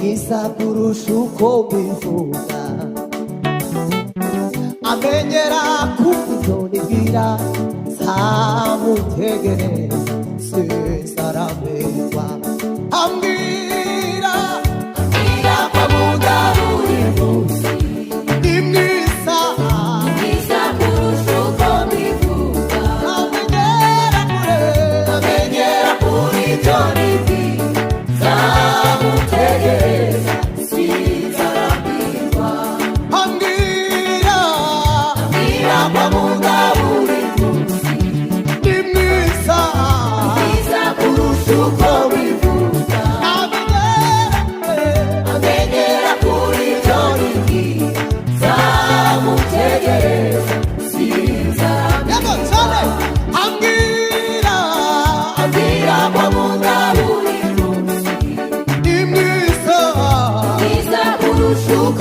mwiza kurusha uko bivuga, amenyera kubyo nibwira, nzamutegereza sinzarambirwa. Ambwira ko nkunda buri munsi, ni mwiza kurusha uko bivuga, amenyera kuri byo nibwira, nzamutegereza sinzarambirwa. Ambwira ko nkunda buri munsi, ni mwiza kurusha uko bivuga, amenyera kuri byo nibwira, nzamutegereza sinzarambirwa. Ambwira ko nkunda buri munsi, ni mwiza kurusha uko